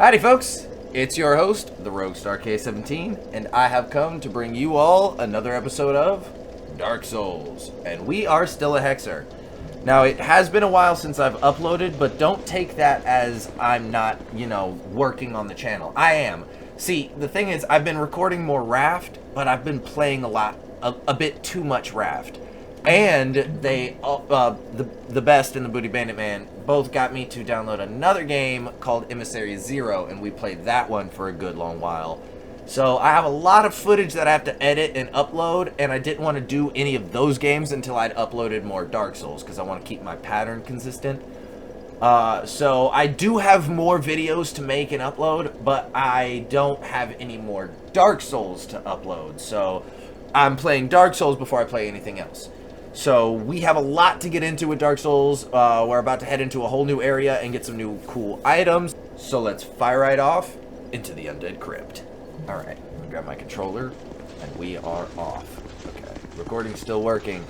Howdy folks, it's your host, the Roguestar K17, and I have come to bring you all another episode of Dark Souls, and we are still a Hexer. Now, it has been a while since I've uploaded, but don't take that as I'm not, working on the channel. I am. See, the thing is, I've been recording more Raft, but I've been playing a bit too much Raft. And they, the best and the Booty Bandit Man, both got me to download another game called Emissary Zero, and we played that one for a good long while. So I have a lot of footage that I have to edit and upload, and I didn't want to do any of those games until I'd uploaded more Dark Souls, because I want to keep my pattern consistent. So I do have more videos to make and upload, but I don't have any more Dark Souls to upload. So I'm playing Dark Souls before I play anything else. So we have a lot to get into with Dark Souls. We're about to head into a whole new area and get some new cool items. So let's fire right off into the Undead Crypt. Alright, let me grab my controller, and we are off. Okay, recording's still working.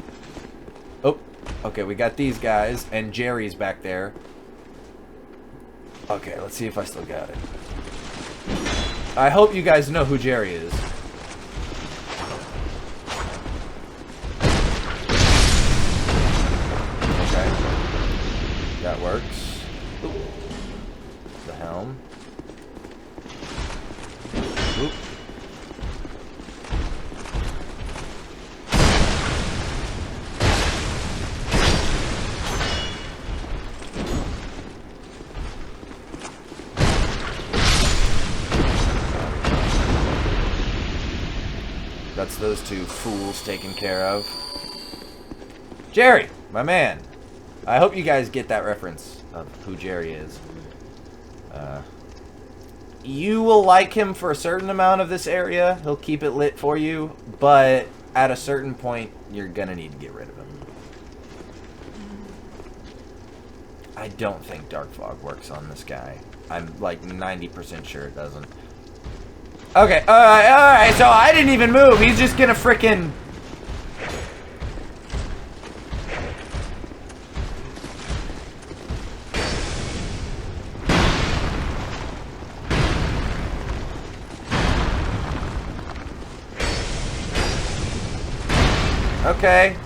Oh, okay, we got these guys, and Jerry's back there. Okay, let's see if I still got it. I hope you guys know who Jerry is. That works. Ooh. The helm. Oop. That's those two fools taken care of. Jerry, my man. I hope you guys get that reference of who Jerry is. You will like him for a certain amount of this area. He'll keep it lit for you, but at a certain point, you're gonna need to get rid of him. I don't think Dark Fog works on this guy. I'm like 90% sure it doesn't. Okay, alright, so I didn't even move. He's just gonna frickin'... Okay.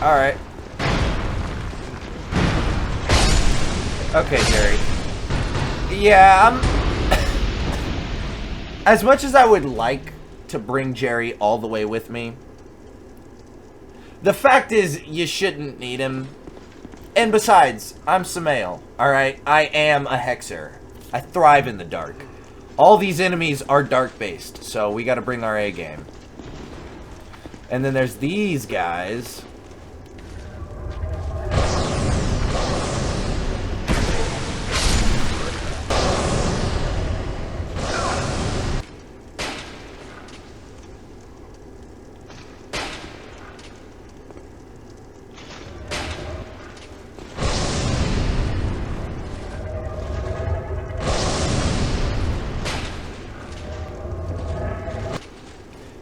Alright. Okay, Jerry. Yeah, as much as I would like to bring Jerry all the way with me, the fact is, you shouldn't need him. And besides, I'm Samael, alright? I am a Hexer. I thrive in the dark. All these enemies are dark-based, so we gotta bring our A game. And then there's these guys.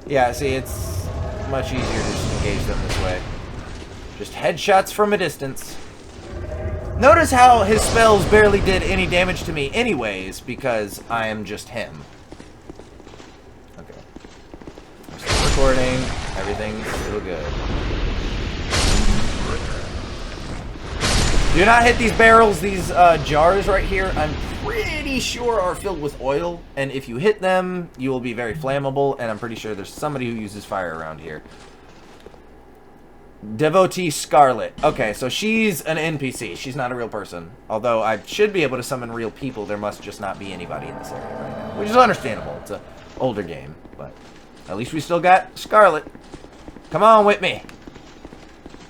Yeah, see, it's much easier to just engage them this way. Just headshots from a distance. Notice how his spells barely did any damage to me anyways, because I am just him. Okay. I'm still recording. Everything's still good. Do not hit these barrels, these jars right here. I'm pretty sure are filled with oil, and if you hit them, you will be very flammable, and I'm pretty sure there's somebody who uses fire around here. Devotee Scarlet. Okay, so she's an NPC. She's not a real person. Although I should be able to summon real people, there must just not be anybody in this area right now. Which is understandable. It's an older game, but at least we still got Scarlet. Come on with me.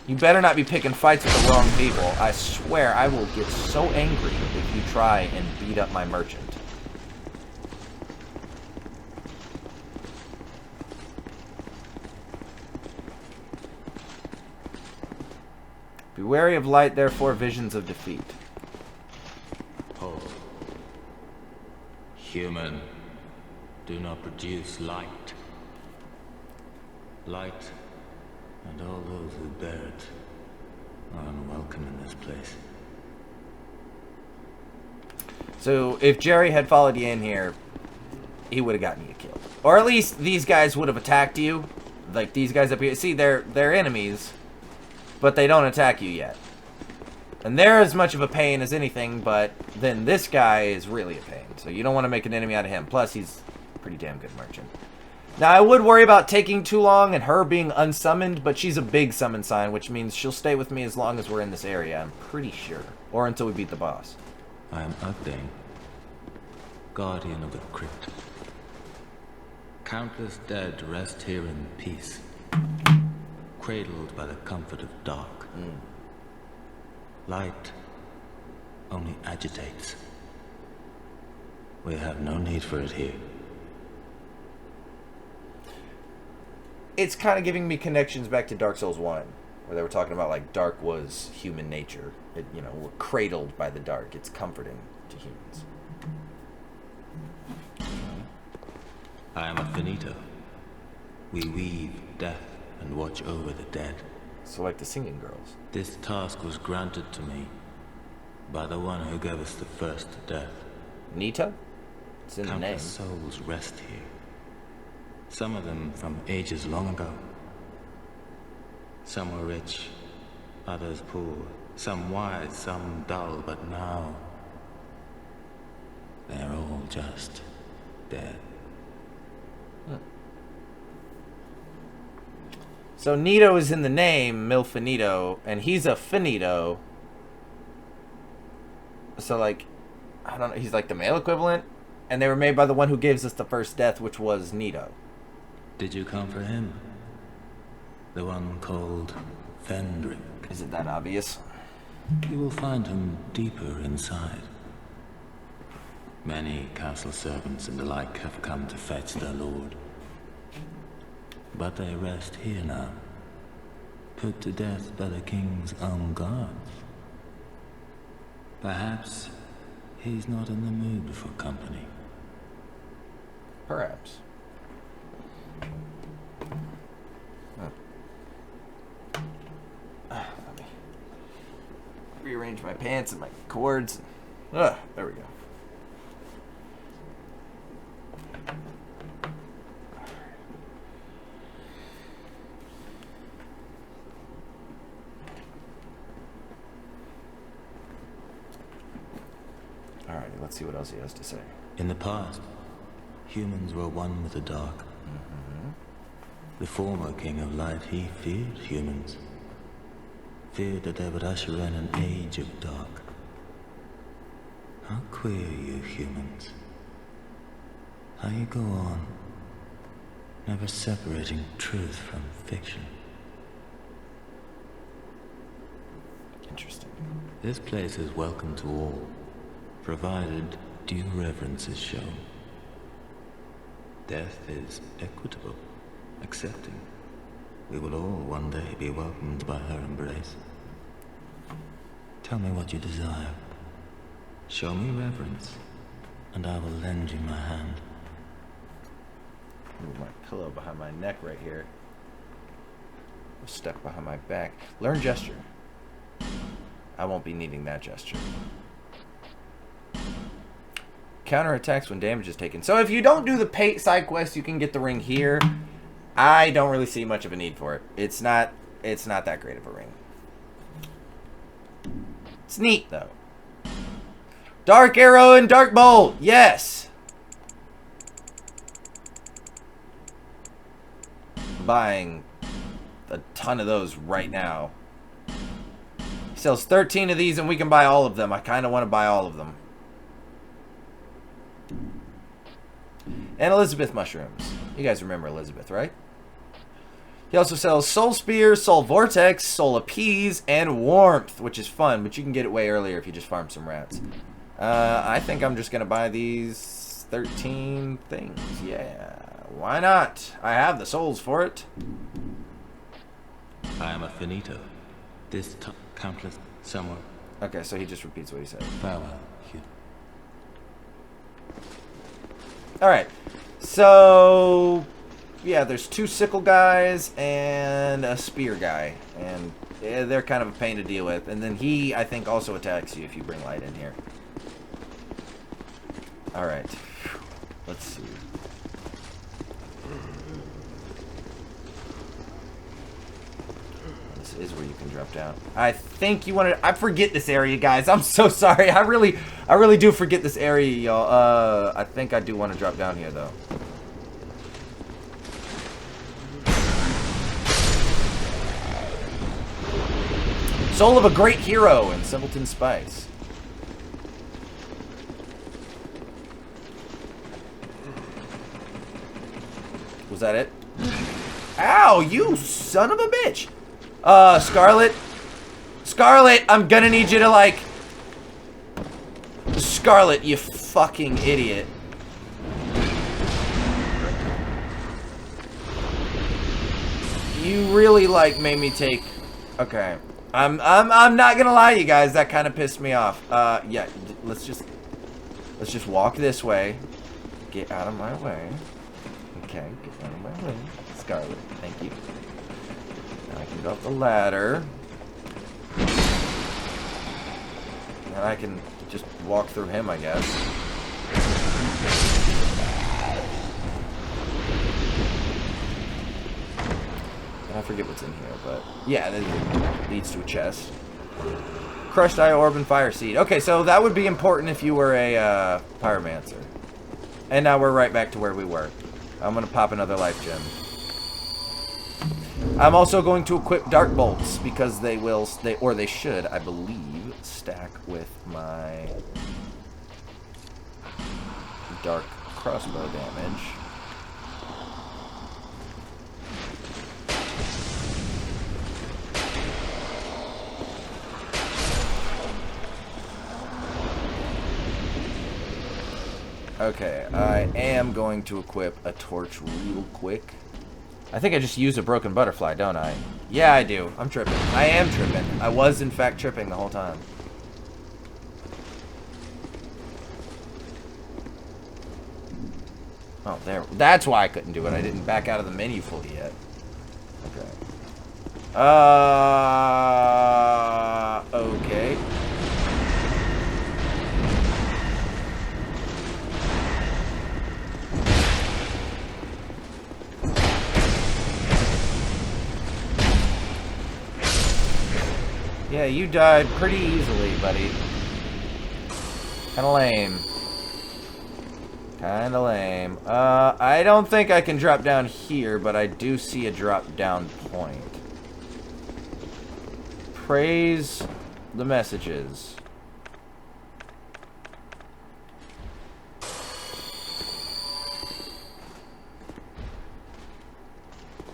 You better not be picking fights with the wrong people. I swear I will get so angry if you try and beat up my merchant. Be wary of light, therefore visions of defeat. Oh. Human, do not produce light. Light and all those who bear it are unwelcome. welcome in this place. So if Jerry had followed you in here, he would have gotten you killed. Or at least these guys would have attacked you. Like these guys up here. See, they're enemies, but they don't attack you yet. And they're as much of a pain as anything, but then this guy is really a pain. So you don't want to make an enemy out of him. Plus, he's a pretty damn good merchant. Now, I would worry about taking too long and her being unsummoned, but she's a big summon sign, which means she'll stay with me as long as we're in this area, I'm pretty sure. Or until we beat the boss. I am Ugdane, guardian of the crypt. Countless dead rest here in peace, cradled by the comfort of dark. Light only agitates. We have no need for it here. It's kind of giving me connections back to Dark Souls 1, where they were talking about, like, dark was human nature. It, you know, we're cradled by the dark. It's comforting to humans. I am a finito. We weave death and watch over the dead. So like the singing girls. This task was granted to me by the one who gave us the first death. Nita? It's in the name. Countless souls rest here. Some of them from ages long ago. Some were rich, others poor. Some wise, some dull, but now they're all just dead. So Nito is in the name, Milfinito, and he's a finito. So like, I don't know, he's like the male equivalent. And they were made by the one who gives us the first death, which was Nito. Did you come for him? The one called Fendrick. Is it that obvious? You will find him deeper inside. Many castle servants and the like have come to fetch their lord. But they rest here now, put to death by the king's own guards. Perhaps he's not in the mood for company. Perhaps. Let me rearrange my pants and my cords. There we go. Alrighty, let's see what else he has to say. In the past, humans were one with the dark. The former king of light, he feared humans. Feared that they would usher in an age of dark. How queer you humans. How you go on, never separating truth from fiction. Interesting. This place is welcome to all, provided due reverence is shown. Death is equitable, accepting. We will all one day be welcomed by her embrace. Tell me what you desire. Show me reverence, and I will lend you my hand. Move my pillow behind my neck right here. Stuck behind my back. Learn gesture. I won't be needing that gesture. Counter attacks when damage is taken. So if you don't do the side quest, you can get the ring here. I don't really see much of a need for it. It's not that great of a ring. It's neat though. Dark Arrow and Dark Bolt. Yes. I'm buying a ton of those right now. He sells 13 of these and we can buy all of them. I kind of want to buy all of them. And Elizabeth mushrooms. You guys remember Elizabeth, right? He also sells Soul Spear, Soul Vortex, Soul Appease, and Warmth, which is fun, but you can get it way earlier if you just farm some rats. I think I'm just going to buy these 13 things. Yeah, why not? I have the souls for it. I am a finito. This countless somewhere. Okay, so he just repeats what he said. Farewell, Hugh. Alright, so yeah, there's 2 sickle guys and a spear guy. And they're kind of a pain to deal with. And then he, I think, also attacks you if you bring light in here. Alright. Let's see. This is where you can drop down. I think you wanted... I forget this area, guys. I'm so sorry. I really do forget this area, y'all. I think I do want to drop down here, though. Soul of a Great Hero and Simpleton Spice. Was that it? Ow, you son of a bitch. Scarlet. Scarlet, I'm gonna need you to, like... Scarlet, you fucking idiot. You really, like, made me take... Okay. I'm not gonna lie to you guys, that kind of pissed me off. Yeah, let's just walk this way. Get out of my way. Okay, get out of my way. Scarlet, thank you. Now I can go up the ladder. And I can just walk through him, I guess. I forget what's in here, but yeah, that leads to a chest. Crushed Eye Orb and Fire Seed. Okay, so that would be important if you were a Pyromancer. And now we're right back to where we were. I'm gonna pop another life gem. I'm also going to equip Dark Bolts because they will, they should, I believe, stack with my Dark Crossbow damage. Okay, I am going to equip a torch real quick. I think I just used a broken butterfly, don't I? Yeah, I do. I'm tripping. I am tripping. I was, in fact, tripping the whole time. Oh, there. That's why I couldn't do it. I didn't back out of the menu fully yet. Okay. Okay. Yeah, you died pretty easily, buddy. Kinda lame. Kinda lame. I don't think I can drop down here, but I do see a drop down point. Praise the messages.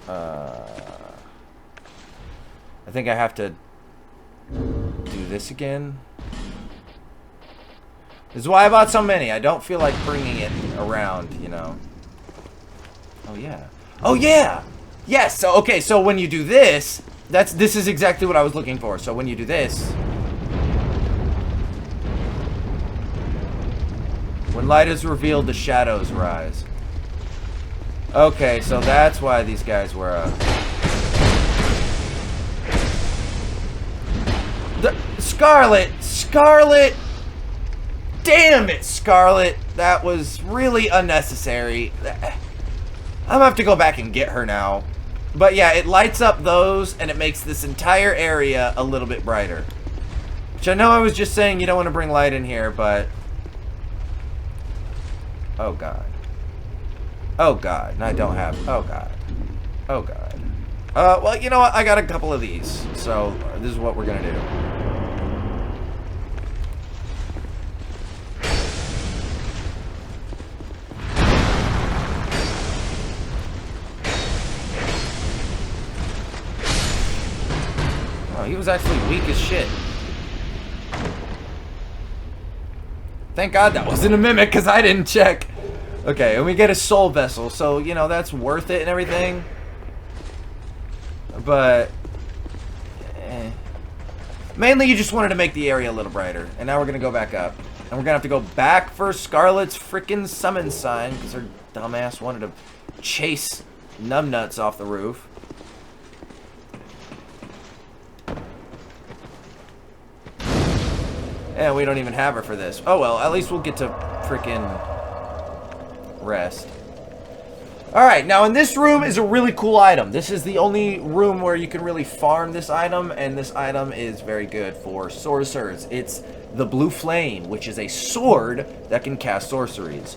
I think I have to do this again. This is why I bought so many. I don't feel like bringing it around, you know. Oh, yeah. Oh, yeah! Yes! So, okay, so when you do this, this is exactly what I was looking for. So when you do this... When light is revealed, the shadows rise. Okay, so that's why these guys were, Scarlet! Scarlet! Damn it, Scarlet! That was really unnecessary. I'm gonna have to go back and get her now. But yeah, it lights up those, and it makes this entire area a little bit brighter. Which I know I was just saying you don't want to bring light in here, but... Oh, God. Oh, God. And I don't have... Oh, God. Oh, God. Well, you know what? I got a couple of these. So, this is what we're gonna do. He was actually weak as shit. Thank God that wasn't a mimic, because I didn't check. Okay, and we get a soul vessel, so, you know, that's worth it and everything. But... Mainly, you just wanted to make the area a little brighter. And now we're going to go back up. And we're going to have to go back for Scarlet's freaking summon sign, because her dumbass wanted to chase numbnuts off the roof. Yeah, we don't even have her for this. Oh well, at least we'll get to frickin' rest. Alright, now in this room is a really cool item. This is the only room where you can really farm this item, and this item is very good for sorcerers. It's the Blue Flame, which is a sword that can cast sorceries.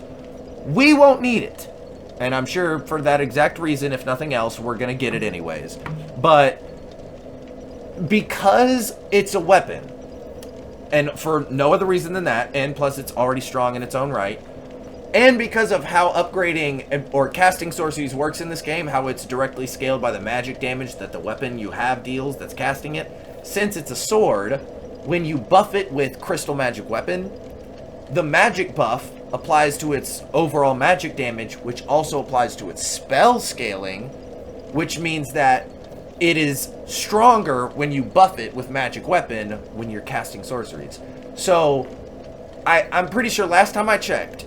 We won't need it. And I'm sure for that exact reason, if nothing else, we're going to get it anyways. But because it's a weapon, and for no other reason than that, and plus it's already strong in its own right, and because of how upgrading or casting sorceries works in this game, how it's directly scaled by the magic damage that the weapon you have deals that's casting it, since it's a sword, when you buff it with Crystal Magic Weapon, the magic buff applies to its overall magic damage, which also applies to its spell scaling, which means that it is stronger when you buff it with Magic Weapon when you're casting sorceries. So, I'm pretty sure last time I checked,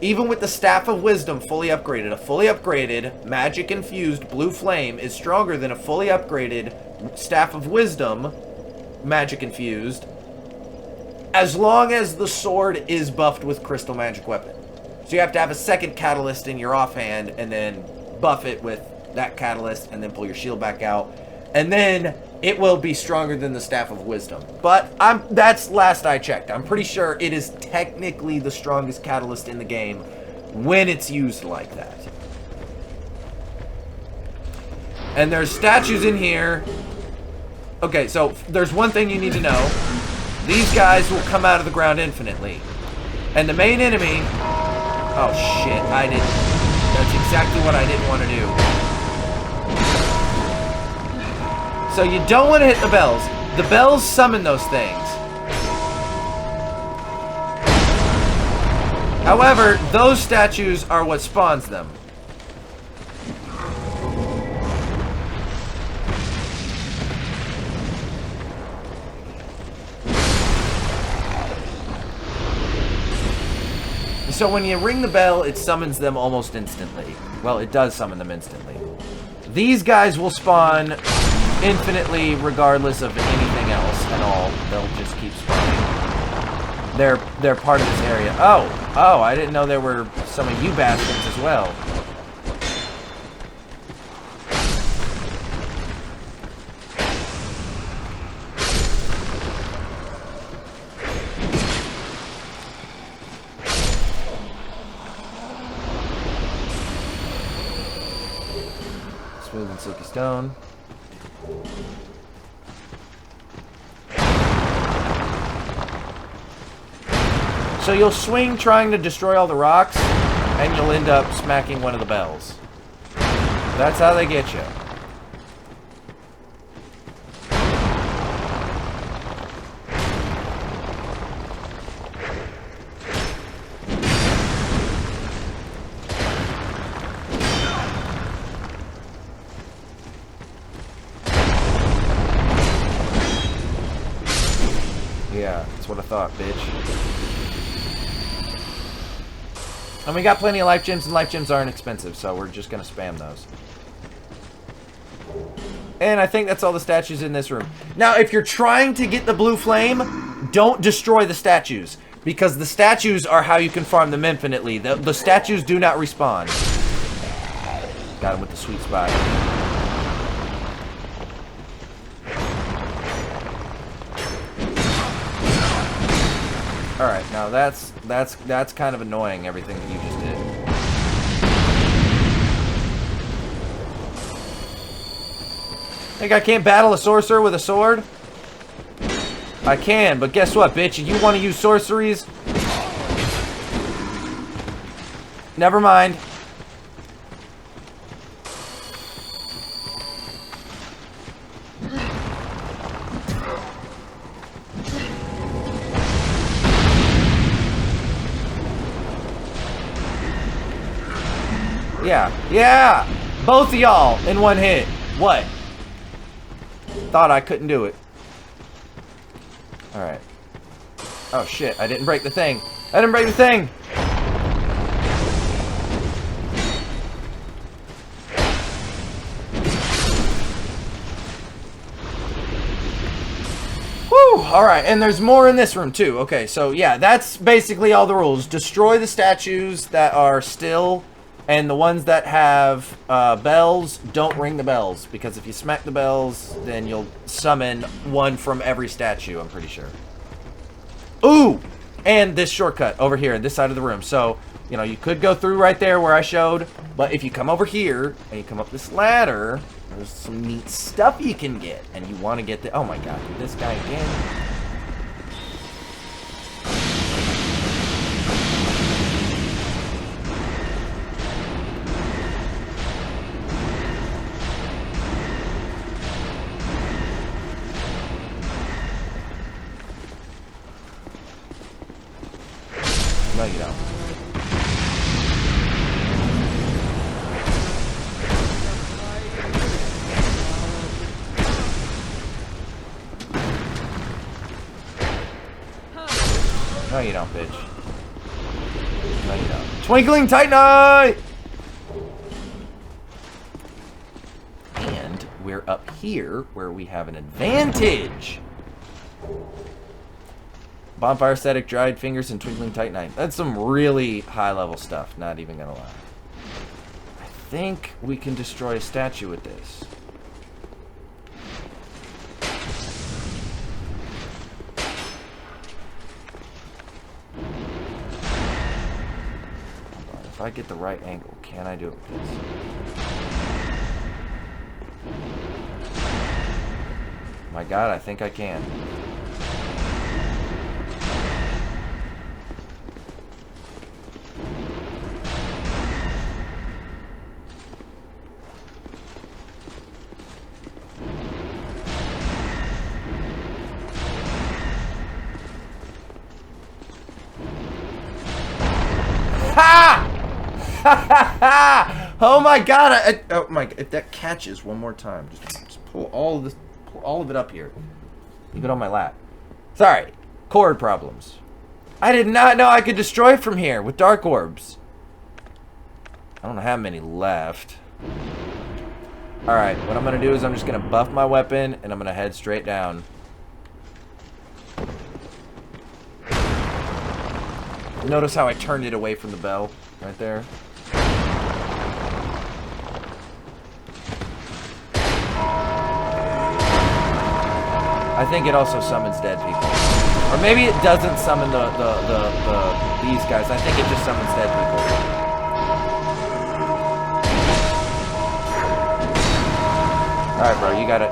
even with the Staff of Wisdom fully upgraded, a fully upgraded, magic-infused Blue Flame is stronger than a fully upgraded Staff of Wisdom, magic-infused, as long as the sword is buffed with Crystal Magic Weapon. So you have to have a second catalyst in your offhand, and then buff it with that catalyst, and then pull your shield back out. And then it will be stronger than the Staff of Wisdom. But that's last I checked. I'm pretty sure it is technically the strongest catalyst in the game when it's used like that. And there's statues in here. Okay, so there's one thing you need to know. These guys will come out of the ground infinitely. And the main enemy... Oh, shit. That's exactly what I didn't want to do. So you don't want to hit the bells. The bells summon those things. However, those statues are what spawns them. So when you ring the bell, it summons them almost instantly. Well, it does summon them instantly. These guys will spawn infinitely regardless of anything else at all. They'll just keep spawning. They're part of this area. Oh, I didn't know there were some of you bastards as well. Smooth and silky stone. So you'll swing trying to destroy all the rocks, and you'll end up smacking one of the bells. That's how they get you. Yeah, that's what I thought, bitch. And we got plenty of life gems, and life gems aren't expensive, so we're just gonna spam those. And I think that's all the statues in this room. Now, if you're trying to get the blue flame, don't destroy the statues, because the statues are how you can farm them infinitely. The statues do not respawn. Got him with the sweet spot. Alright, now that's kind of annoying, everything that you just did. Think I can't battle a sorcerer with a sword? I can, but guess what, bitch? You want to use sorceries? Never mind. Yeah! Both of y'all in one hit. What? Thought I couldn't do it. Alright. Oh shit, I didn't break the thing. I didn't break the thing! Whew! Alright, and there's more in this room too. Okay, so yeah, that's basically all the rules. Destroy the statues that are still, and the ones that have bells, don't ring the bells. Because if you smack the bells, then you'll summon one from every statue, I'm pretty sure. Ooh! And this shortcut over here, this side of the room. So, you know, you could go through right there where I showed, but if you come over here, and you come up this ladder, there's some neat stuff you can get. And you want to get the... Oh my god, dude, this guy again. No, you don't. No, you don't, bitch. No, you don't. Twinkling Titanite! And we're up here where we have an advantage. Bonfire static, dried fingers, and twinkling titanite. That's some really high-level stuff, not even gonna lie. I think we can destroy a statue with this. If I get the right angle, can I do it with this? My god, I think I can. Ha! Oh my god! Oh my! If that catches one more time, just pull all of this, pull all of it up here. Leave it on my lap. Sorry, cord problems. I did not know I could destroy it from here with dark orbs. I don't have many left. All right, what I'm gonna do is I'm just gonna buff my weapon and I'm gonna head straight down. Notice how I turned it away from the bell right there. I think it also summons dead people. Or maybe it doesn't summon these guys. I think it just summons dead people. Alright, bro, you gotta...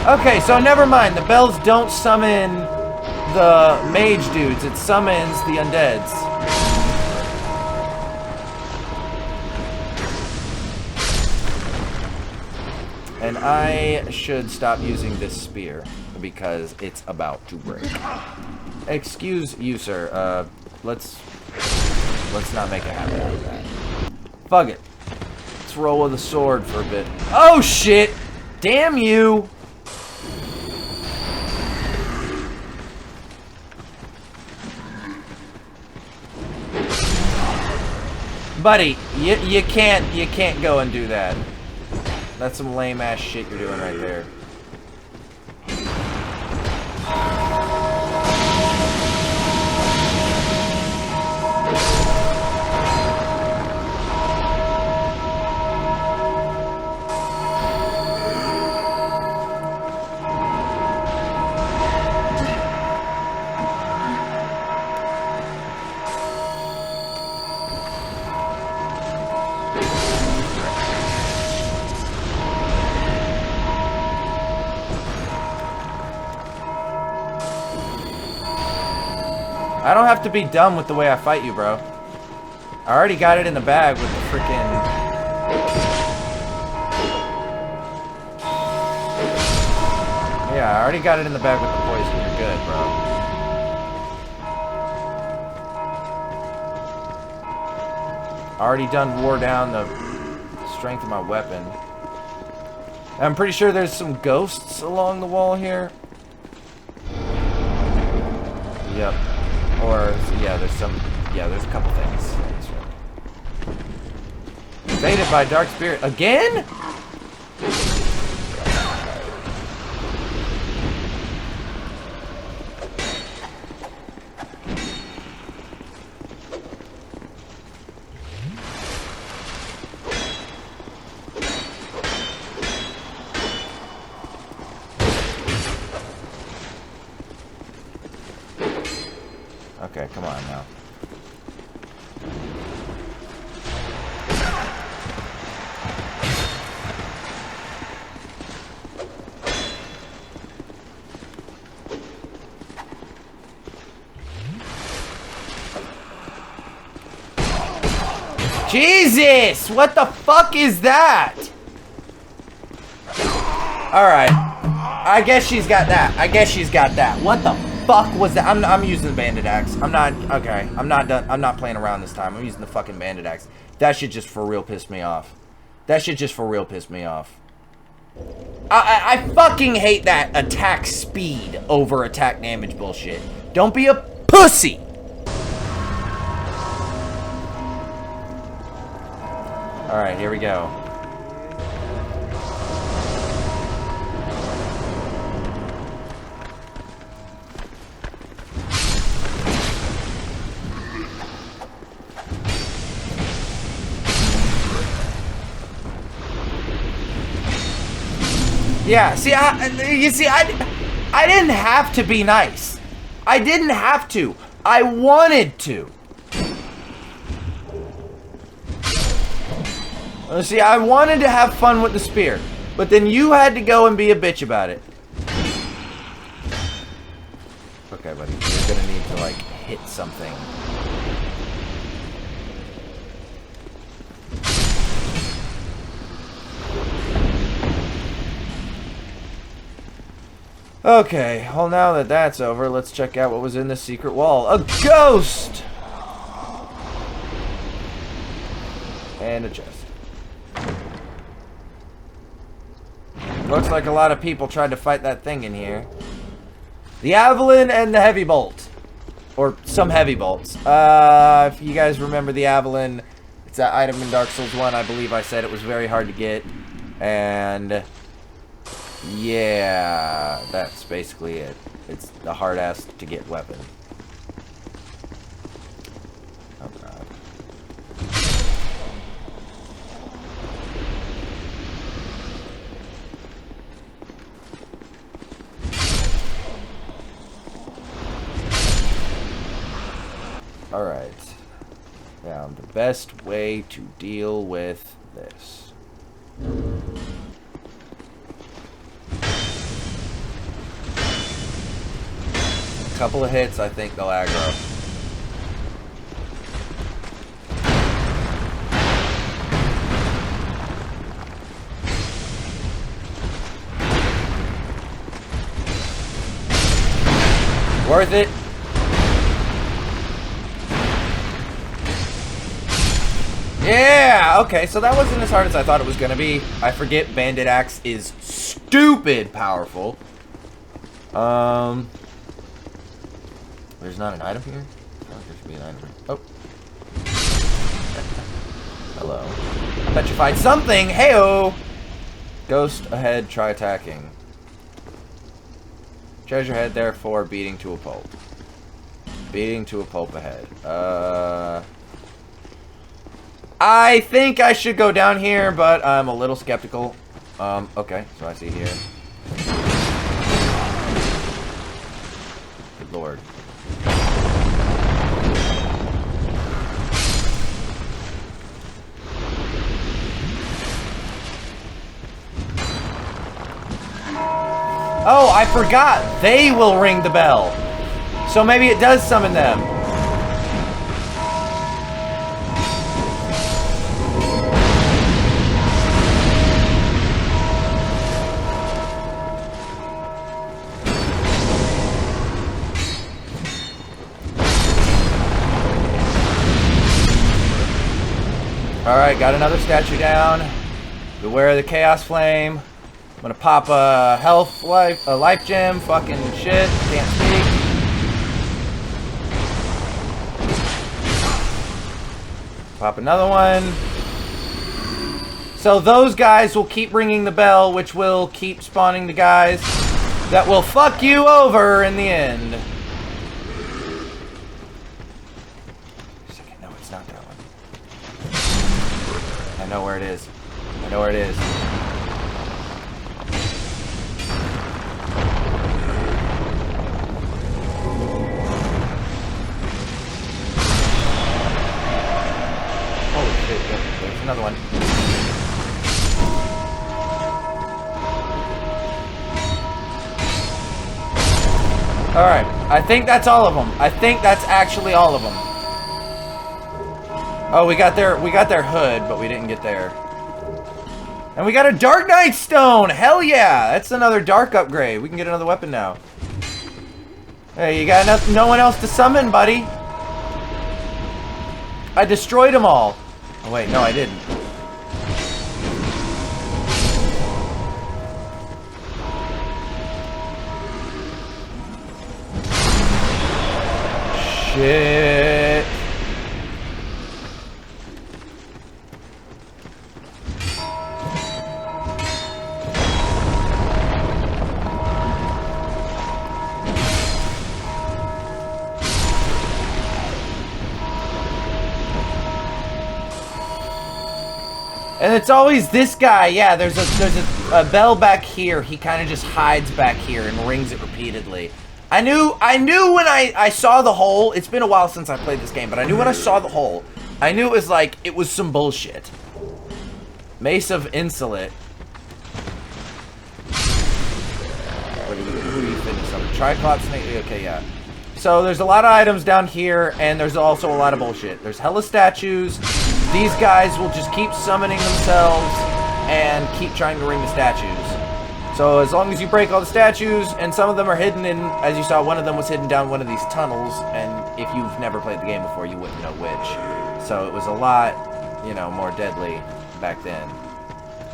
Okay, so never mind. The bells don't summon the mage dudes. It summons the undeads. And I should stop using this spear because it's about to break. Excuse you, sir. Let's not make a habit out of that. Fuck it. Let's roll with a sword for a bit. Oh shit! Damn you! Buddy, you can't go and do that. That's some lame ass shit you're doing right there. I don't have to be dumb with the way I fight you, bro. I already got it in the bag with the freaking... Yeah, I already got it in the bag with the poison. You're good, bro. Already done wore down the strength of my weapon. I'm pretty sure there's some ghosts along the wall here. Yep. Or, yeah, there's a couple things. Invaded by dark spirit. Again? Okay, come on now. Jesus! What the fuck is that? Alright. I guess she's got that. I guess she's got that. What the fuck was that? I'm using the bandit axe. I'm not done. I'm not playing around this time. I'm using the fucking bandit axe. That shit just for real pissed me off. That shit just for real pissed me off. I fucking hate that attack speed over attack damage bullshit. Don't be a pussy! Alright, here we go. Yeah, see, I didn't have to be nice. I didn't have to. I wanted to. See, I wanted to have fun with the spear, but then you had to go and be a bitch about it. Okay, buddy, you're gonna need to, like, hit something. Okay, well, now that that's over, let's check out what was in the secret wall. A ghost! And a chest. Looks like a lot of people tried to fight that thing in here. The Avalon and the Heavy Bolt. Or some Heavy Bolts. If you guys remember the Avalon, it's that item in Dark Souls 1. I believe I said it was very hard to get. And yeah, that's basically it. It's the hard-ass to get weapon. Oh god. Alright. Now, the best way to deal with this. A couple of hits, I think they'll aggro. Worth it. Yeah, okay, so that wasn't as hard as I thought it was gonna be. I forget Bandit Axe is stupid powerful. There's not an item here? I thought there should be an item here. Oh. Hello. Petrified something! Heyo! Ghost ahead, try attacking. Treasure head, therefore, beating to a pulp. Beating to a pulp ahead. I think I should go down here, but I'm a little skeptical. Okay, so I see here. Good lord. Oh, I forgot! They will ring the bell! So maybe it does summon them. Alright, got another statue down. Beware of the Chaos Flame. I'm gonna pop a life gem. Fucking shit. Can't speak. Pop another one. So those guys will keep ringing the bell, which will keep spawning the guys that will fuck you over in the end. No, it's not that one. I know where it is. I know where it is. Holy shit, there's another one. Alright, I think that's all of them. I think that's actually all of them. Oh, we got their hood, but we didn't get there. And we got a Dark Knight Stone! Hell yeah! That's another dark upgrade. We can get another weapon now. Hey, you got no one else to summon, buddy. I destroyed them all. Oh wait, no I didn't. Shit. And it's always this guy. Yeah, there's a bell back here. He kind of just hides back here and rings it repeatedly. I knew when I saw the hole. It's been a while since I played this game, but I knew when I saw the hole. I knew it was some bullshit. Mace of Insolent. Who do you finish on? Triclops snake. Okay, yeah. So there's a lot of items down here, and there's also a lot of bullshit. There's hella statues. These guys will just keep summoning themselves and keep trying to ring the statues. So as long as you break all the statues, and some of them are hidden in, as you saw, one of them was hidden down one of these tunnels, and if you've never played the game before, you wouldn't know which. So it was a lot, you know, more deadly back then.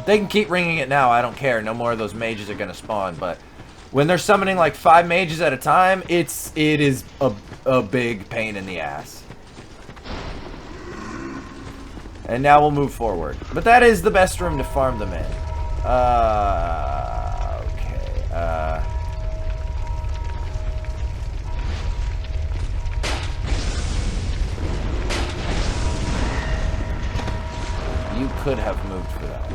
They can keep ringing it now, I don't care. No more of those mages are gonna spawn, but when they're summoning like 5 mages at a time, it is a big pain in the ass. And now we'll move forward. But that is the best room to farm them in. You could have moved for that.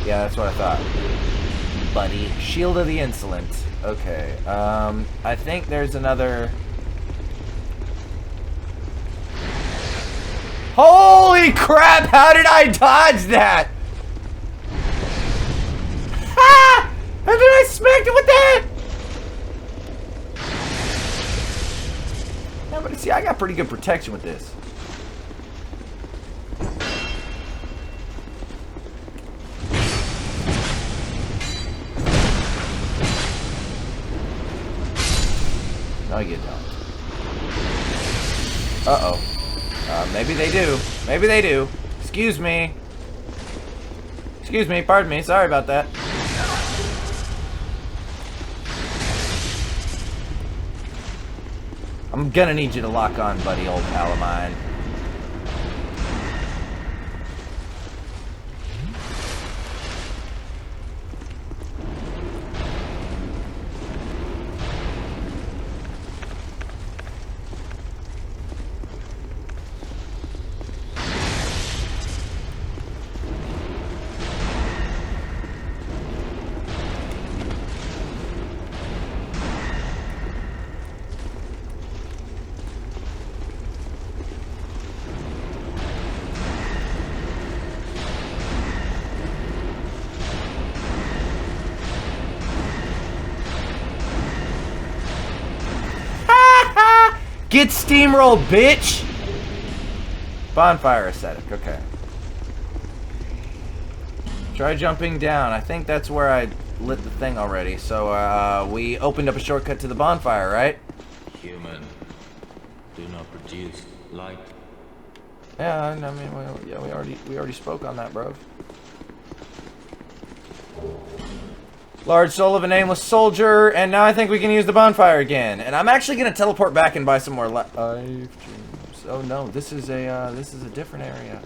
Yeah, that's what I thought. Buddy. Shield of the Insolent. Okay. I think there's another... Holy crap! How did I dodge that? Ha! How did I smack it with that? Yeah, but see, I got pretty good protection with this. No, you don't. Uh-oh. Maybe they do. Maybe they do. Excuse me. Excuse me, pardon me. Sorry about that. I'm gonna need you to lock on, buddy, old pal of mine. Get steamrolled, bitch! Bonfire aesthetic, okay. Try jumping down. I think that's where I lit the thing already. So we opened up a shortcut to the bonfire, right? Human, do not produce light. Yeah, I mean, we already spoke on that, bro. Large soul of a nameless soldier, and now I think we can use the bonfire again. And I'm actually gonna teleport back and buy some more life gems. Oh no, this is a different area.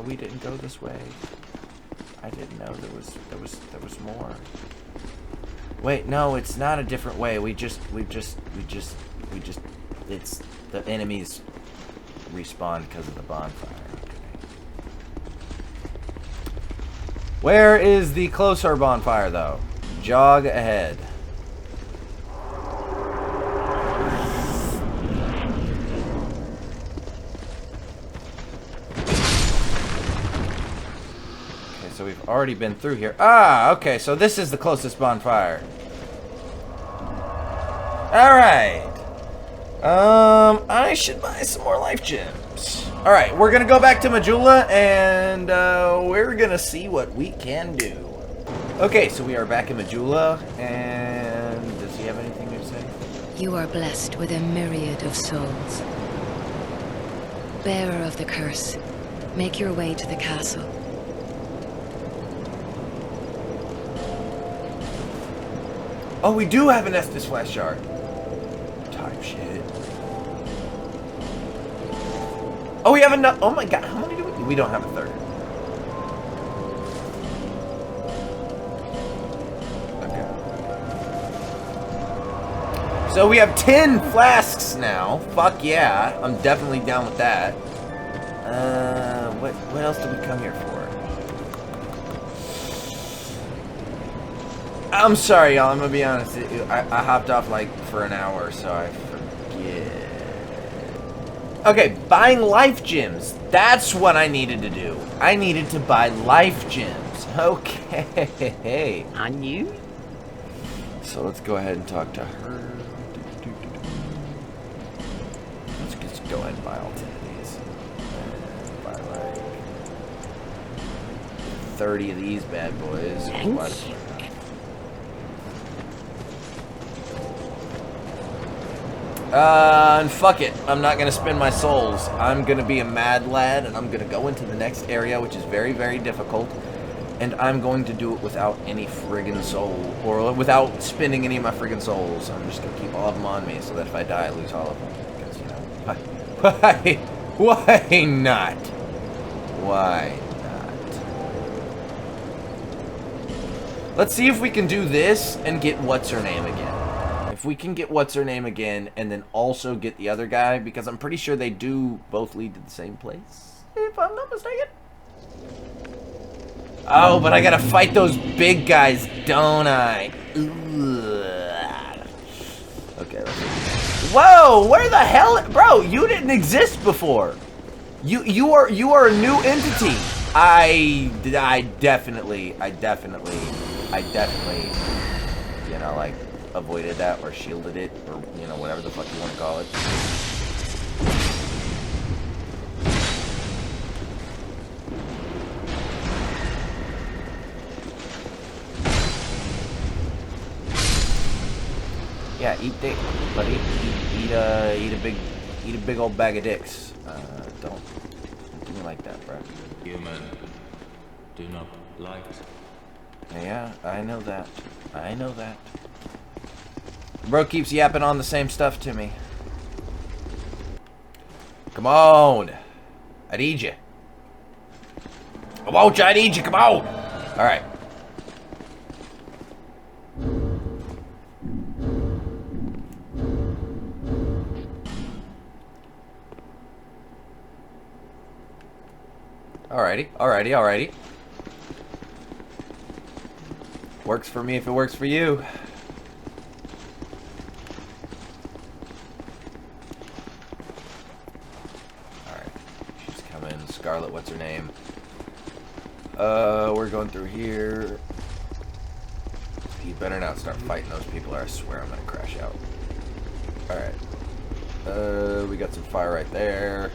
We didn't go this way. I didn't know there was more. Wait, no, it's not a different way. It's the enemies respawn because of the bonfire. Where is the closer bonfire, though? Jog ahead. Okay, so we've already been through here. Ah, okay, so this is the closest bonfire. Alright. I should buy some more life gems. Alright, we're gonna go back to Majula, and we're gonna see what we can do. Okay, so we are back in Majula, and does he have anything to say? You are blessed with a myriad of souls. Bearer of the curse, make your way to the castle. Oh, we do have an Estus flash shard. Type shit. Oh, we have enough. Oh my god, how many do we? We don't have a third. Okay. So we have 10 flasks now. Fuck yeah, I'm definitely down with that. What else did we come here for? I'm sorry, y'all. I'm gonna be honest. I hopped off like for an hour, so I forget. Okay, buying life gems. That's what I needed to do. I needed to buy life gems. Okay. On you? So let's go ahead and talk to her. Let's just go ahead and buy all 10 of these. And buy like 30 of these bad boys. Thanks. And fuck it. I'm not gonna spend my souls. I'm gonna be a mad lad, and I'm gonna go into the next area, which is very, very difficult. And I'm going to do it without any friggin' soul, or without spending any of my friggin' souls. I'm just gonna keep all of them on me, so that if I die, I lose all of them. Because, you know, why not? Why not? Let's see if we can do this and get what's her name again. If we can get what's her name again, and then also get the other guy, because I'm pretty sure they do both lead to the same place, if I'm not mistaken. Oh, but I gotta fight those big guys, don't I? Ugh. Okay, let's see. Whoa, where the hell, bro? You didn't exist before. You are a new entity. I definitely, you know, like, avoided that or shielded it, or, you know, whatever the fuck you want to call it. Yeah, eat dick, buddy. Eat a big old bag of dicks. Don't do me like that, bro. Human, do not light. Yeah, I know that. I know that. Bro keeps yapping on the same stuff to me. Come on. I need you. I want you, I need you, come on. Alright. Alrighty. Works for me if it works for you. Scarlet, what's her name? We're going through here. You better not start fighting those people, or I swear I'm gonna crash out. Alright. We got some fire right there.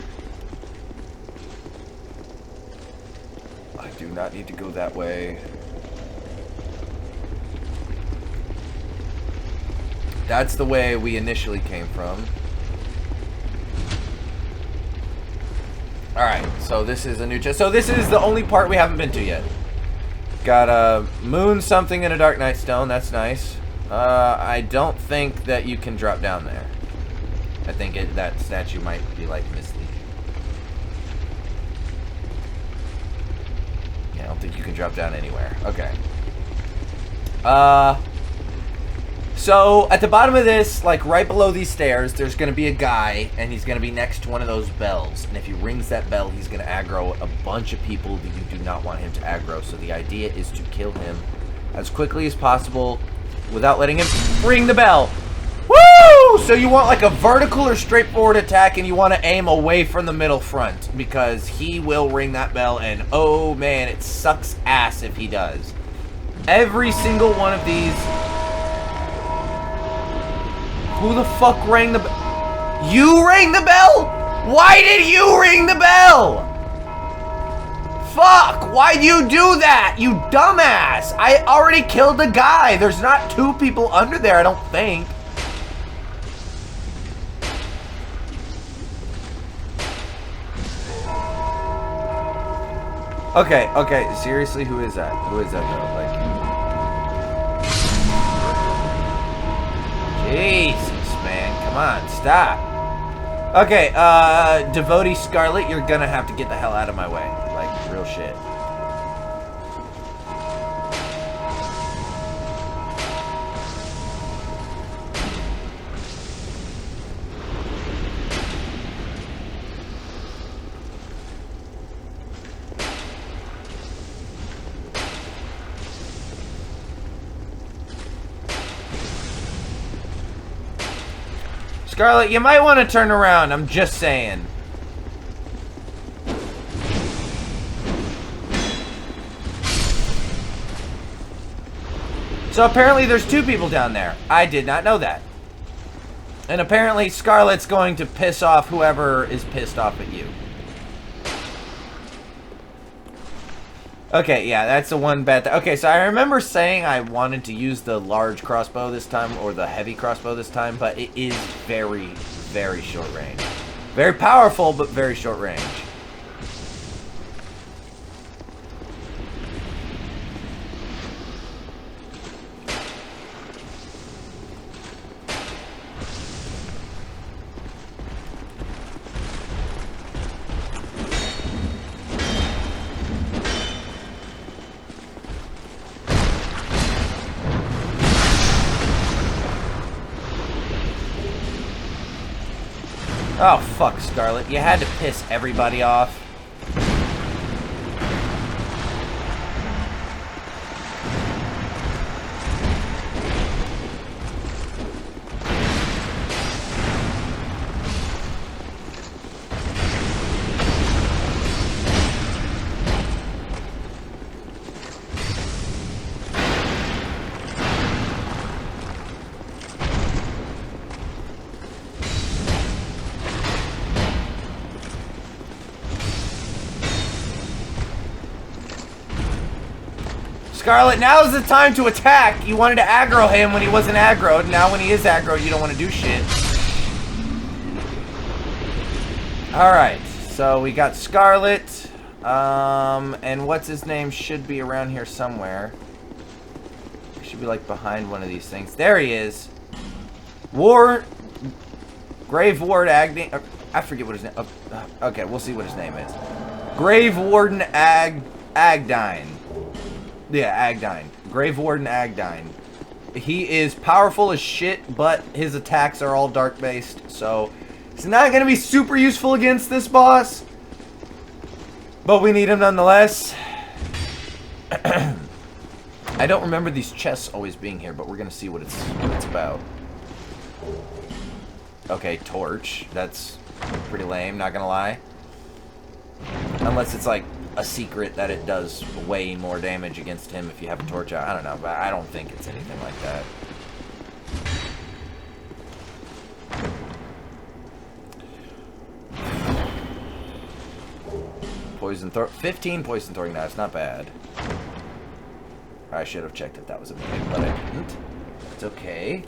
I do not need to go that way. That's the way we initially came from. Alright, so this is a new chest. So this is the only part we haven't been to yet. Got a moon something and a Dark Knight stone. That's nice. I don't think that you can drop down there. I think that statue might be like misleading. Yeah, I don't think you can drop down anywhere. Okay. So at the bottom of this, like right below these stairs, there's going to be a guy, and he's going to be next to one of those bells. And if he rings that bell, he's going to aggro a bunch of people that you do not want him to aggro. So the idea is to kill him as quickly as possible without letting him ring the bell. Woo! So you want like a vertical or straightforward attack, and you want to aim away from the middle front, because he will ring that bell, and oh man, it sucks ass if he does. Every single one of these... Who the fuck rang the bell? You rang the bell? Why did you ring the bell? Fuck! Why'd you do that? You dumbass! I already killed the guy. There's not two people under there, I don't think. Okay, okay, seriously, who is that? Who is that though? Like, Jesus, man, come on, stop. Okay, Devotee Scarlet, you're gonna have to get the hell out of my way, like, real shit. Scarlet, you might want to turn around, I'm just saying. So apparently there's two people down there. I did not know that. And apparently Scarlet's going to piss off whoever is pissed off at you. Okay, yeah, that's the one bad thing. Okay, so I remember saying I wanted to use the large crossbow this time, or the heavy crossbow this time, but it is very, very short range. Very powerful, but very short range. Oh, fuck, Scarlet. You had to piss everybody off. Scarlet, now's the time to attack. You wanted to aggro him when he wasn't aggroed. Now when he is aggroed, you don't want to do shit. Alright, so we got Scarlet. And what's his name should be around here somewhere. He should be like behind one of these things. There he is. Grave Ward Agni... I forget what his name... okay, we'll see what his name is. Grave Warden Agdine. Yeah, Agdine. Grave Warden Agdine. He is powerful as shit, but his attacks are all dark-based, so it's not going to be super useful against this boss. But we need him nonetheless. I don't remember these chests always being here, but we're going to see what it's about. Okay, torch. That's pretty lame, not going to lie. Unless it's like a secret that it does way more damage against him if you have a torch out. I don't know, but I don't think it's anything like that. Poison throw, 15 poison throwing knives, not bad. I should have checked if that was a mimic, but I didn't. It's okay.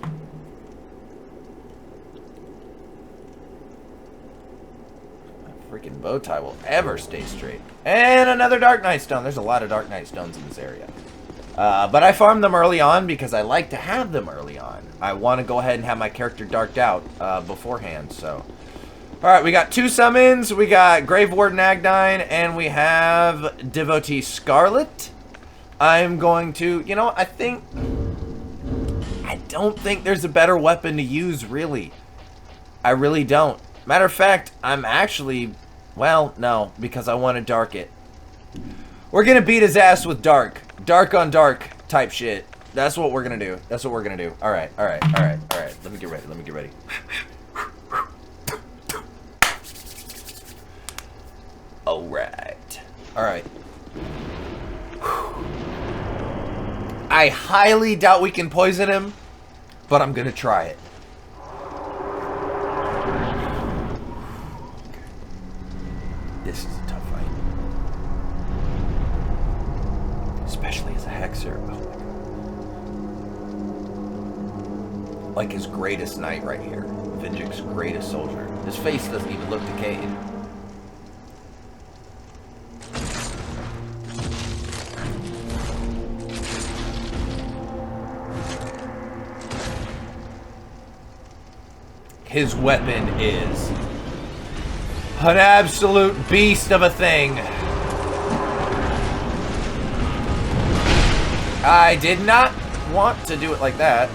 freaking bow tie will ever stay straight. And another Dark Knight Stone. There's a lot of Dark Knight Stones in this area. But I farmed them early on because I like to have them early on. I want to go ahead and have my character darked out beforehand, so... Alright, we got 2 summons. We got Grave Warden Agdine, and we have Devotee Scarlet. I'm going to... You know, I don't think there's a better weapon to use, really. I really don't. Matter of fact, I'm actually... Well, no, because I want to dark it. We're going to beat his ass with dark. Dark on dark type shit. That's what we're going to do. That's what we're going to do. Alright, alright, alright, alright. Let me get ready, let me get ready. Alright. Alright. I highly doubt we can poison him, but I'm going to try it. This is a tough fight. Especially as a Hexer. Oh my god. Like his greatest knight right here. Vindic's greatest soldier. His face doesn't even look decayed. His weapon is an absolute beast of a thing. I did not want to do it like that.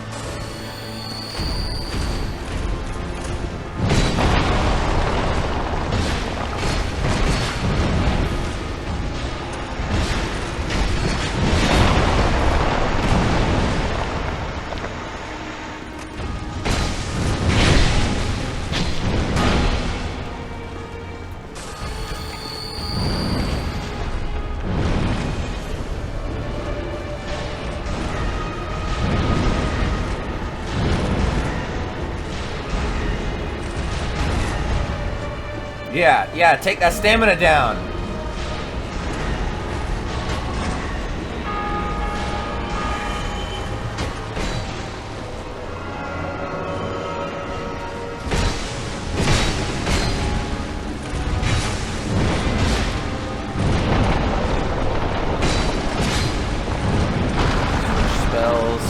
Yeah, take that stamina down. Spells,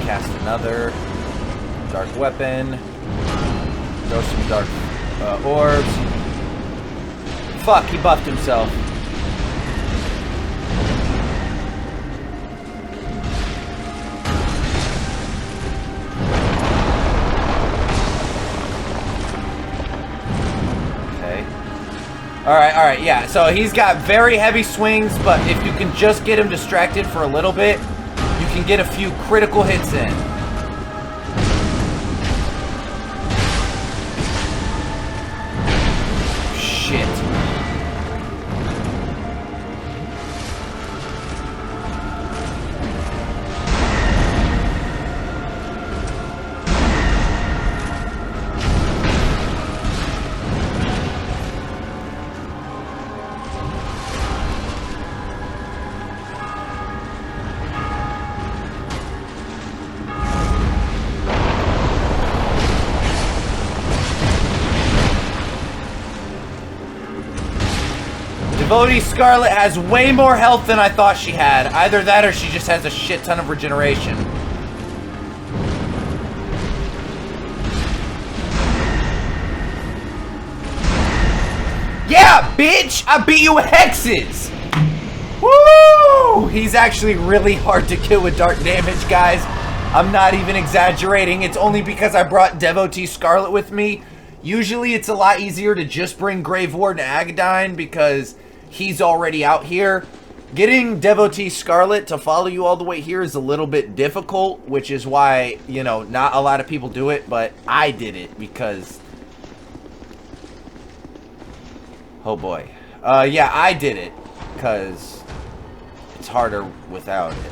cast another dark weapon, throw some dark orbs. Fuck, he buffed himself. Okay. Alright, yeah. So he's got very heavy swings, but if you can just get him distracted for a little bit, you can get a few critical hits in. Shit. Devotee Scarlet has way more health than I thought she had. Either that or she just has a shit ton of regeneration. Yeah, bitch! I beat you with hexes! Woo! He's actually really hard to kill with dark damage, guys. I'm not even exaggerating. It's only because I brought Devotee Scarlet with me. Usually it's a lot easier to just bring Grave Warden Agdine because he's already out here. Getting Devotee Scarlet to follow you all the way here is a little bit difficult, which is why, you know, not a lot of people do it, but I did it because... Oh boy. Yeah, I did it because it's harder without it.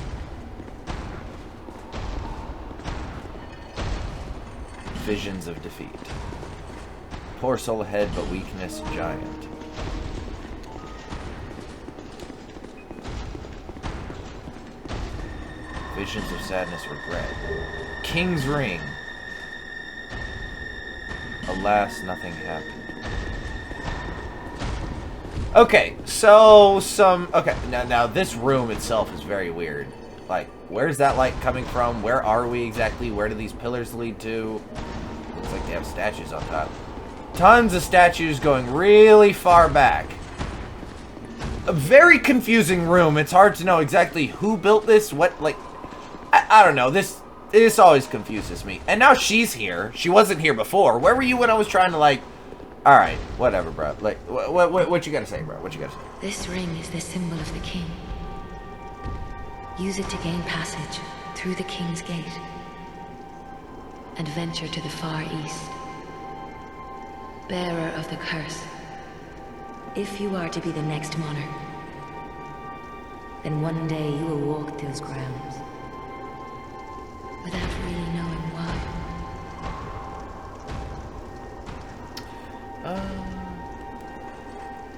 Visions of defeat. Poor soul ahead, but weakness giant. Visions of sadness, regret. King's Ring. Alas, nothing happened. Okay, so okay, now this room itself is very weird. Like, where's that light coming from? Where are we exactly? Where do these pillars lead to? Looks like they have statues on top. Tons of statues going really far back. A very confusing room. It's hard to know exactly who built this, what, like, I don't know. This always confuses me. And now she's here. She wasn't here before. Where were you when I was trying to, like... Alright, whatever, bro. Like, what you gotta say, bro? What you gotta say? This ring is the symbol of the king. Use it to gain passage through the king's gate and venture to the far east. Bearer of the curse. If you are to be the next monarch, then one day you will walk those grounds without really knowing why.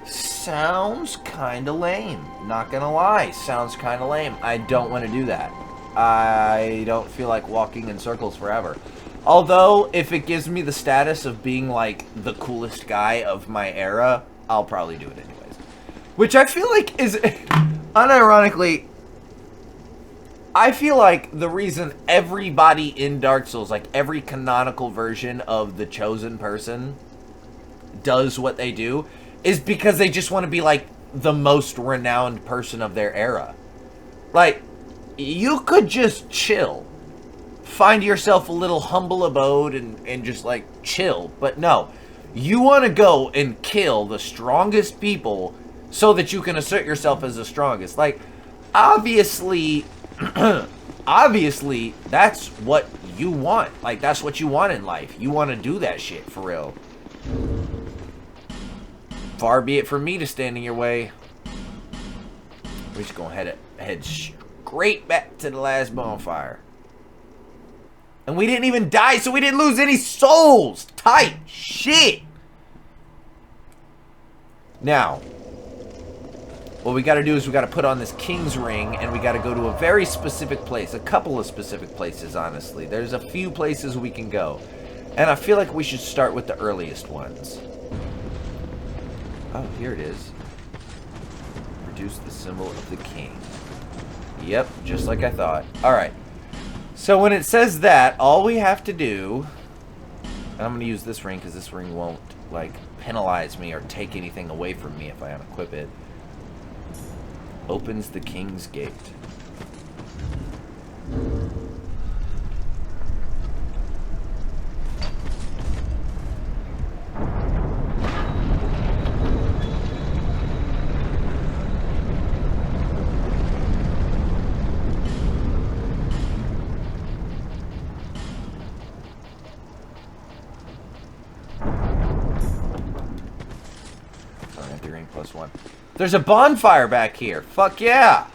Sounds kinda lame. Not gonna lie. Sounds kinda lame. I don't want to do that. I don't feel like walking in circles forever. Although, if it gives me the status of being, like, the coolest guy of my era, I'll probably do it anyways. Which I feel like is... unironically... I feel like the reason everybody in Dark Souls, like, every canonical version of the chosen person does what they do is because they just want to be like the most renowned person of their era. Like, you could just chill, find yourself a little humble abode and just like chill, but no, you want to go and kill the strongest people so that you can assert yourself as the strongest. Like, obviously obviously that's what you want. Like, that's what you want in life. You want to do that shit for real. Far be it from me to stand in your way. We're just gonna head straight back to the last bonfire. And we didn't even die, so we didn't lose any souls! Tight shit! Now, what we gotta do is we gotta put on this king's ring, and we gotta go to a very specific place. A couple of specific places, honestly. There's a few places we can go. And I feel like we should start with the earliest ones. Oh, here it is. Produce the symbol of the king. Yep, just like I thought. Alright. So when it says that, all we have to do... And I'm going to use this ring because this ring won't, like, penalize me or take anything away from me if I unequip it. Opens the king's gate. +1. There's a bonfire back here. Fuck yeah.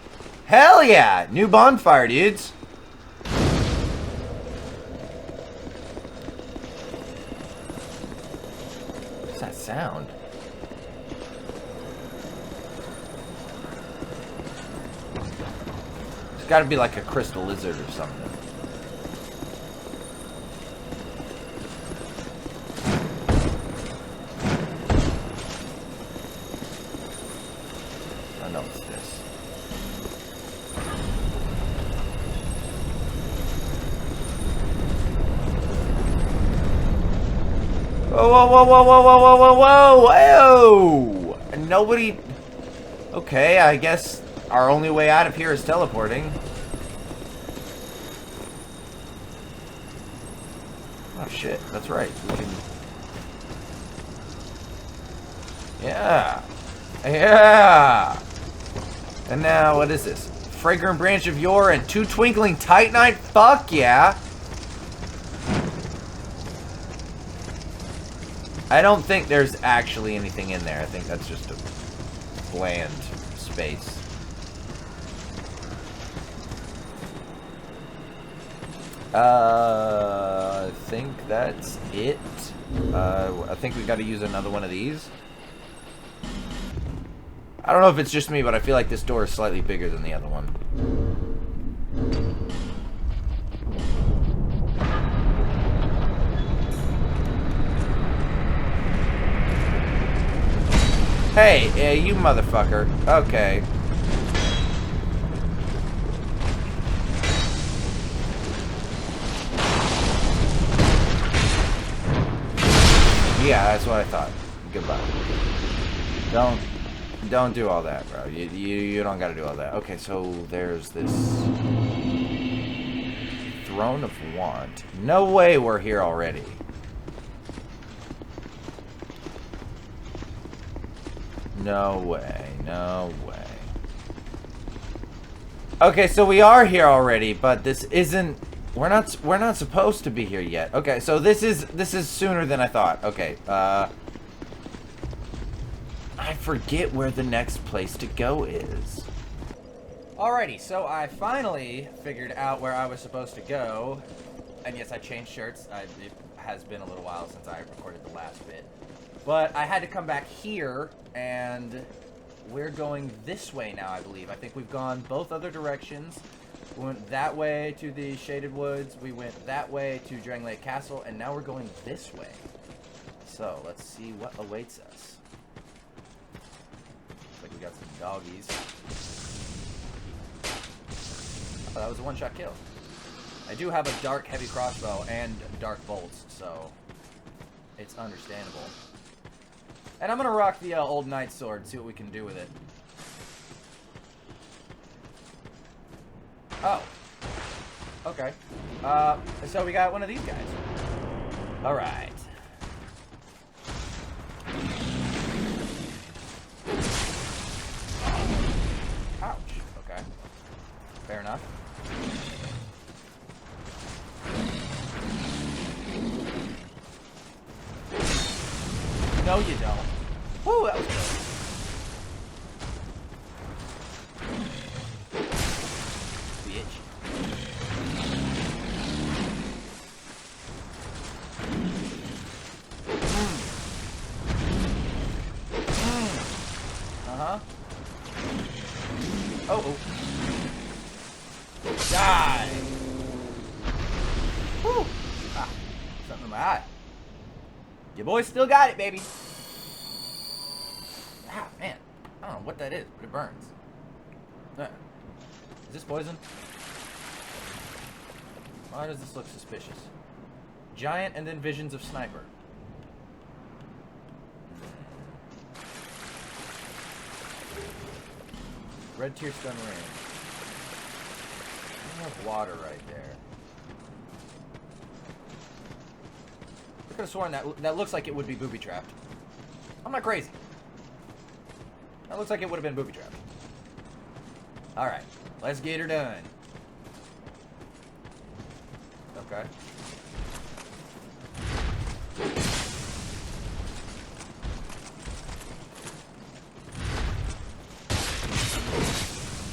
Hell yeah. New bonfire, dudes. What's that sound? It's gotta be like a crystal lizard or something. Whoa, whoa, whoa, whoa, whoa, whoa, whoa, whoa, whoa! Nobody... Okay, I guess our only way out of here is teleporting. Oh, shit. That's right. We can... Yeah. Yeah! And now, what is this? Fragrant Branch of Yore and 2 Twinkling Titanite? Fuck yeah! I don't think there's actually anything in there. I think that's just a bland space. I think that's it. I think we got to use another one of these. I don't know if it's just me, but I feel like this door is slightly bigger than the other one. Hey, you motherfucker. Okay. Yeah, that's what I thought. Goodbye. Don't do all that, bro. You don't gotta do all that. Okay, so there's this Throne of Want. No way we're here already. No way. No way. Okay, so we are here already, but this isn't. We're not supposed to be here yet. Okay, so this is sooner than I thought. Okay, I forget where the next place to go is. Alrighty, so I finally figured out where I was supposed to go. And yes, I changed shirts. It has been a little while since I recorded the last bit. But I had to come back here, and we're going this way now, I believe. I think we've gone both other directions. We went that way to the Shaded Woods. We went that way to Drangleic Castle, and now we're going this way. So, let's see what awaits us. Looks like we got some doggies. Oh, that was a one-shot kill. I do have a dark heavy crossbow and dark bolts, so it's understandable. And I'm gonna rock the old knight sword, see what we can do with it. Oh. Okay. So we got one of these guys. Alright. Ouch. Okay. Fair enough. No, you don't. Woo, that was good. Bitch. Uh-huh. Oh. Die! Woo! Ah, something in my eye. Your boy still got it, baby. Ah, man. I don't know what that is, but it burns. Is this poison? Why does this look suspicious? Giant and then visions of sniper. Red tear stun ring. I have water right there. I could have sworn that looks like it would be booby trapped. I'm not crazy. That looks like it would have been booby trapped. Alright, let's get her done. Okay.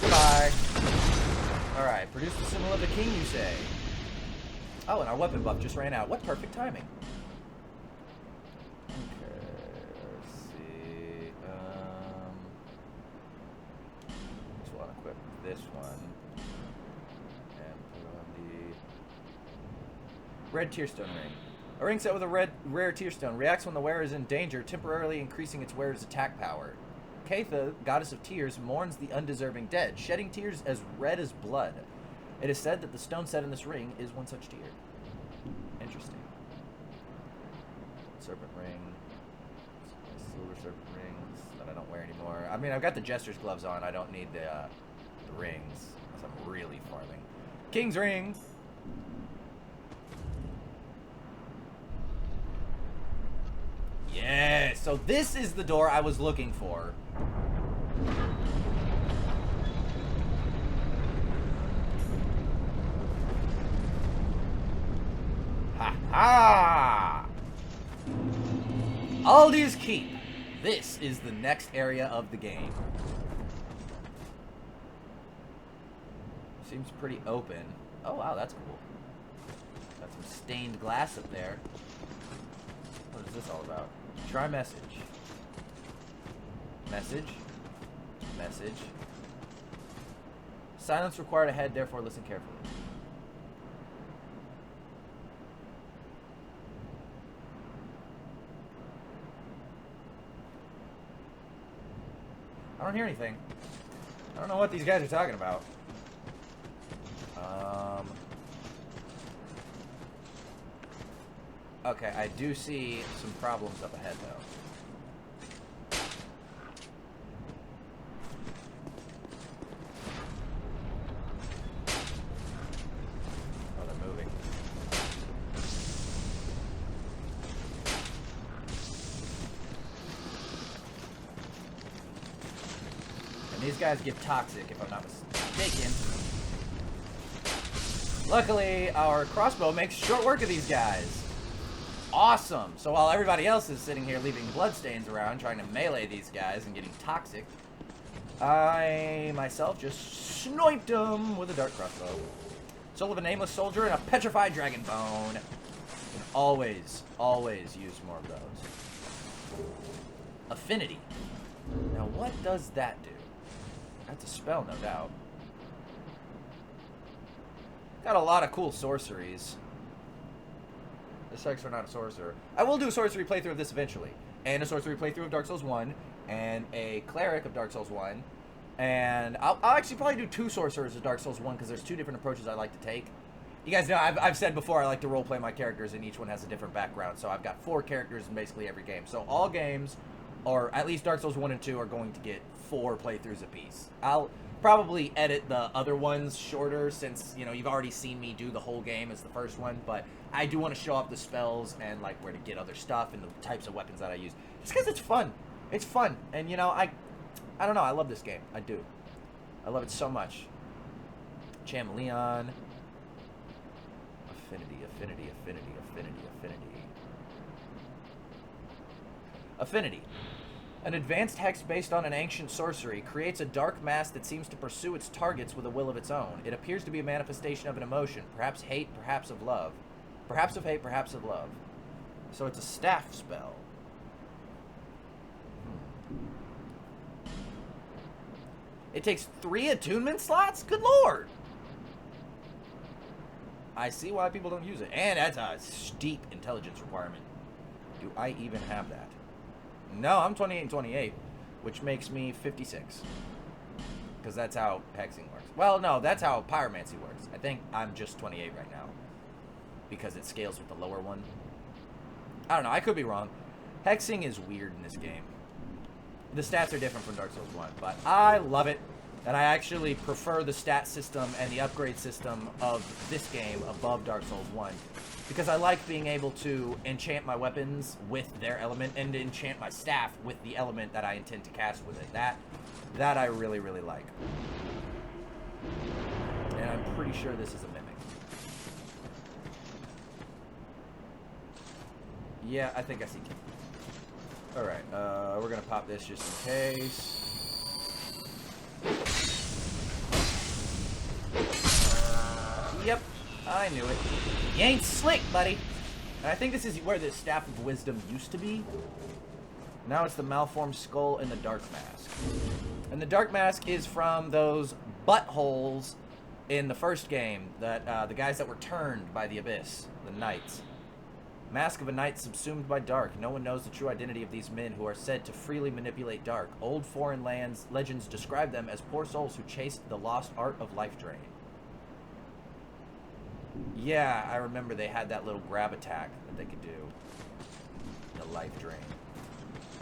Bye. Alright, produce the symbol of the king, you say? Oh, and our weapon buff just ran out. What perfect timing. Okay, let's see. Just want to equip this one. And put on the red tearstone ring. A ring set with a rare tearstone reacts when the wearer is in danger, temporarily increasing its wearer's attack power. Keitha, goddess of tears, mourns the undeserving dead, shedding tears as red as blood. It is said that the stone set in this ring is one such tear. Interesting. Serpent ring. Silver serpent rings that I don't wear anymore. I mean, I've got the Jester's gloves on. I don't need the rings unless I'm really farming. King's ring! Yeah, so this is the door I was looking for. Ha ha! Aldi's Keep. This is the next area of the game. Seems pretty open. Oh wow, that's cool. Got some stained glass up there. What is this all about? Try message. Message. Message. Silence required ahead, therefore listen carefully. I don't hear anything. I don't know what these guys are talking about. Okay, I do see some problems up ahead, though. Oh, they're moving. And these guys get toxic, if I'm not mistaken. Luckily, our crossbow makes short work of these guys. Awesome! So while everybody else is sitting here leaving bloodstains around, trying to melee these guys and getting toxic, I, myself, just sniped them with a dart crossbow. Soul of a nameless soldier and a petrified dragon bone. And always, always use more of those. Affinity. Now what does that do? That's a spell, no doubt. Got a lot of cool sorceries. This Hexer not a sorcerer. I will do a sorcery playthrough of this eventually. And a sorcery playthrough of Dark Souls 1. And a cleric of Dark Souls 1. And I'll actually probably do 2 sorcerers of Dark Souls 1 because there's 2 different approaches I like to take. You guys know, I've said before I like to roleplay my characters and each one has a different background. So I've got 4 characters in basically every game. So all games, or at least Dark Souls 1 and 2, are going to get 4 playthroughs apiece. I'll probably edit the other ones shorter since, you know, you've already seen me do the whole game as the first one, but I do want to show off the spells and, like, where to get other stuff and the types of weapons that I use. Just because it's fun. It's fun. And, you know, I don't know. I love this game. I do. I love it so much. Chameleon. Affinity, affinity, affinity, affinity, affinity. Affinity. An advanced hex based on an ancient sorcery creates a dark mass that seems to pursue its targets with a will of its own. It appears to be a manifestation of an emotion, perhaps hate, perhaps of love. Perhaps of hate, perhaps of love. So it's a staff spell. It takes 3 attunement slots? Good lord! I see why people don't use it. And that's a steep intelligence requirement. Do I even have that? No, I'm 28 and 28, which makes me 56. Because that's how hexing works. Well, no, that's how pyromancy works. I think I'm just 28 right now. Because it scales with the lower one. I don't know, I could be wrong. Hexing is weird in this game. The stats are different from Dark Souls 1, but I love it. And I actually prefer the stat system and the upgrade system of this game above Dark Souls 1. Because I like being able to enchant my weapons with their element and enchant my staff with the element that I intend to cast with it. That I really, really like. And I'm pretty sure this is a mimic. Yeah, I think I see King. Alright, we're gonna pop this just in case. Yep, I knew it. You ain't slick, buddy. And I think this is where the Staff of Wisdom used to be. Now it's the Malformed Skull and the Dark Mask. And the Dark Mask is from those buttholes in the first game, that the guys that were turned by the Abyss, the Knights. Mask of a Knight subsumed by dark. No one knows the true identity of these men who are said to freely manipulate dark. Old foreign legends describe them as poor souls who chased the lost art of life drain. Yeah, I remember they had that little grab attack that they could do. The life drain.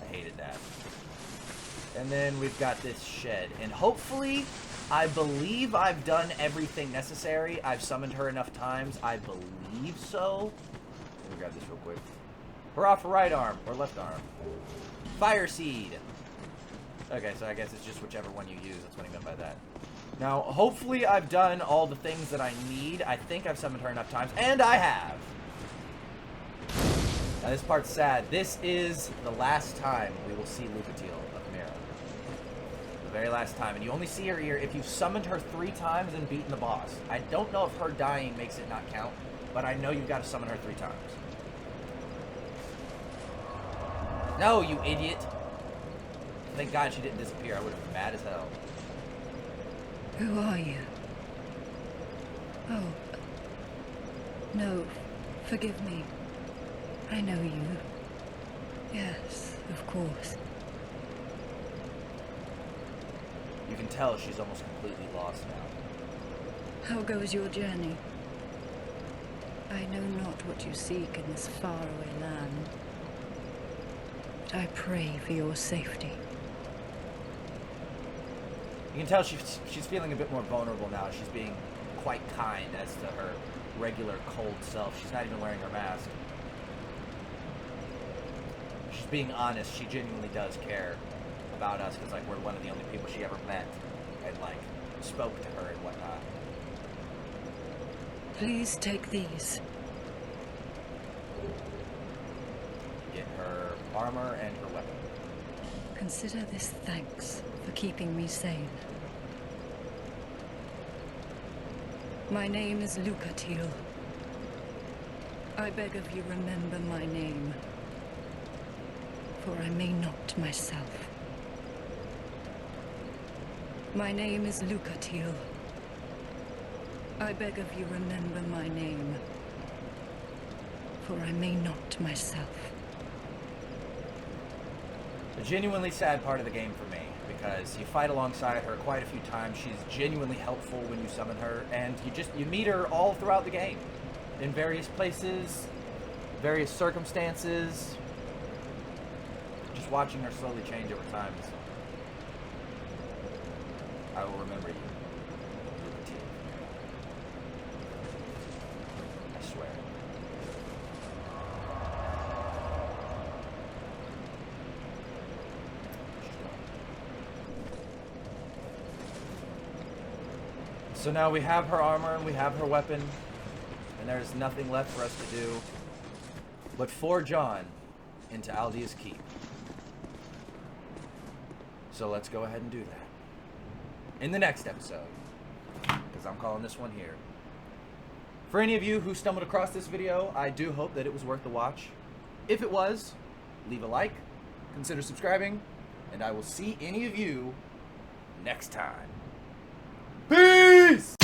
I hated that. And then we've got this shed. And hopefully, I believe I've done everything necessary. I've summoned her enough times. I believe so. Let me grab this real quick. Hurrah for right arm or left arm. Fire seed. Okay, so I guess it's just whichever one you use. That's what he meant by that. Now, hopefully I've done all the things that I need. I think I've summoned her enough times, and I have. Now, this part's sad. This is the last time we will see Lucatiel of Mira. The very last time. And you only see her here if you've summoned her 3 times and beaten the boss. I don't know if her dying makes it not count, but I know you've got to summon her 3 times. No, you idiot. Thank God she didn't disappear. I would have been mad as hell. Who are you? Oh. No, forgive me. I know you. Yes, of course. You can tell she's almost completely lost now. How goes your journey? I know not what you seek in this faraway land, but I pray for your safety. You can tell she's feeling a bit more vulnerable now. She's being quite kind as to her regular cold self. She's not even wearing her mask. She's being honest. She genuinely does care about us because, like, we're one of the only people she ever met and, like, spoke to her and whatnot. Please take these. Get her armor and her weapon. Consider this thanks for keeping me sane. My name is Lucatil. I beg of you, remember my name, for I may not myself. My name is Lucatil. I beg of you, remember my name, for I may not myself. A genuinely sad part of the game for me, because you fight alongside her quite a few times. She's genuinely helpful when you summon her, and you meet her all throughout the game, in various places, various circumstances. Just watching her slowly change over time. I will remember you, Lucatil. I swear. So now we have her armor and we have her weapon, and there's nothing left for us to do but forge on into Aldia's Keep. So let's go ahead and do that in the next episode, because I'm calling this one here. For any of you who stumbled across this video, I do hope that it was worth the watch. If it was, leave a like, consider subscribing, and I will see any of you next time. Peace!